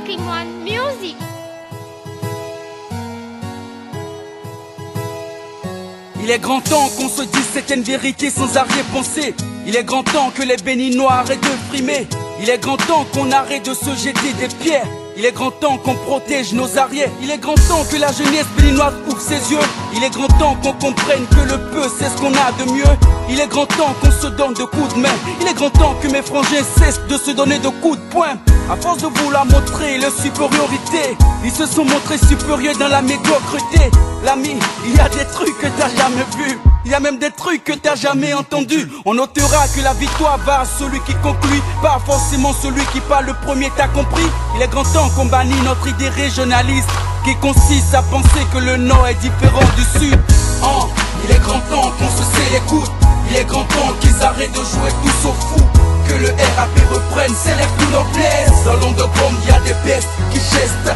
Pokemon Music. Il est grand temps qu'on se dise certaines vérités sans arrière-pensée. Il est grand temps que les Béninois arrêtent de frimer. Il est grand temps qu'on arrête de se jeter des pierres. Il est grand temps qu'on protège nos arrières. Il est grand temps que la jeunesse béninoise ouvre ses yeux. Il est grand temps qu'on comprenne que le peu c'est ce qu'on a de mieux. Il est grand temps qu'on se donne de coups de main. Il est grand temps que mes frangins cessent de se donner de coups de poing. À force de vouloir montrer leur supériorité, ils se sont montrés supérieurs dans la médiocrité. L'ami, il y a des trucs que t'as jamais vus. Il y a même des trucs que t'as jamais entendus. On notera que la victoire va à celui qui conclut, pas forcément celui qui parle le premier, t'as compris. Il est grand temps qu'on bannisse notre idée régionaliste qui consiste à penser que le Nord est différent du Sud. Il est grand temps qu'on se serre les coudes. Il est grand temps qu'ils arrêtent de jouer tous aux fous. Que le RAP reprenne, s'élève plus noblesse. Dans l'onderground y'a des bestes qui gestent.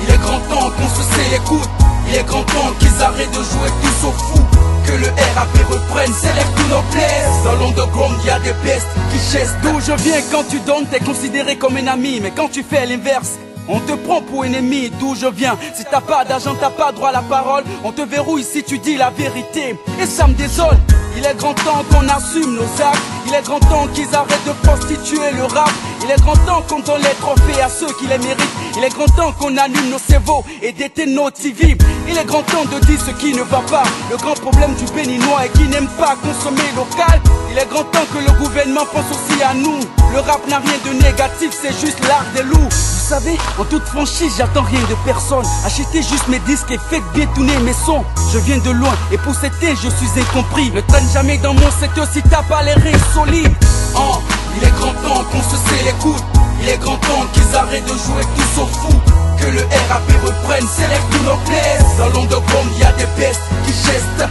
Il est grand temps qu'on se serre les coudes. Il est grand temps qu'ils arrêtent de jouer tous aux fous. Que le RAP reprenne, s'élève plus noblesse. Dans l'underground y'a des bestes qui gestent. D'où je viens, quand tu donnes t'es considéré comme un ami. Mais quand tu fais l'inverse, on te prend pour ennemi. D'où je viens, si t'as pas d'argent, t'as pas droit à la parole. On te verrouille si tu dis la vérité. Et ça me désole. Il est grand temps qu'on assume nos actes. Il est grand temps qu'ils arrêtent de prostituer le rap. Il est grand temps qu'on donne les trophées à ceux qui les méritent. Il est grand temps qu'on allume nos cerveaux et déteigne nos TV. Il est grand temps de dire ce qui ne va pas. Le grand problème du Béninois est qu'il n'aime pas consommer local. Il est grand temps que le gouvernement pense aussi à nous. Le rap n'a rien de négatif, c'est juste l'art des loups. Vous savez, en toute franchise, j'attends rien de personne. Achetez juste mes disques et faites bien tourner mes sons. Je viens de loin et pour certains je suis incompris. Ne traîne jamais dans mon secteur si t'as pas les reins solides. Il est grand temps qu'on se serre les coudes. Il est grand temps qu'ils arrêtent de jouer tous aux fous. Que le RAP reprenne, s'élève plus noblesse. Dans l'underground y'a des bestes qui gestent.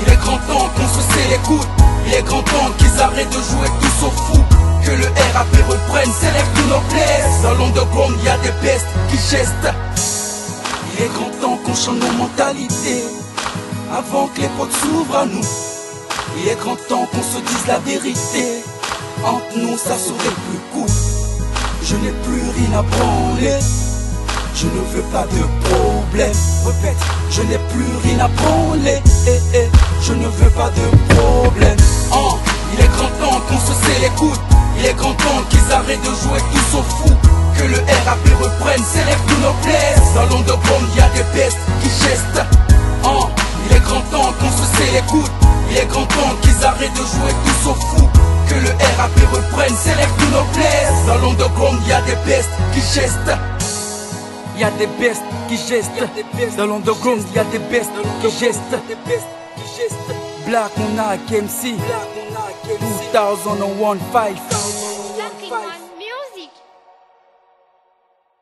Il est grand temps qu'on se serre les coudes. Il est grand temps qu'ils arrêtent de jouer tous aux fous. Que le RAP reprenne, s'élève plus noblesse. Dans l'underground y'a des bestes qui gestent. Il est grand temps qu'on change nos mentalités avant que les portes s'ouvrent à nous. Il est grand temps qu'on se dise la vérité. Entre nous ça serait plus cool. Je n'ai plus rien à branler. Je ne veux pas de problème. Répète, je n'ai plus rien à branler. Je ne veux pas de problème. Il est grand temps qu'on se serre les coudes. Il est grand temps qu'ils arrêtent de jouer tous aux fous. Que le RAP reprenne, s'élève plus noblesse. Dans l'underground y'a des bestes qui gestent. Il est grand temps qu'on se serre les coudes. Il est grand temps qu'ils arrêtent de jouer tous aux fous. Que le RAP reprenne, s'élève plus noblesse. Dans l'underground y'a des bestes qui gestent. Y'a des bestes qui gestent. Dans l'underground y'a des bestes qui gestent. Black on a KMC 2001 5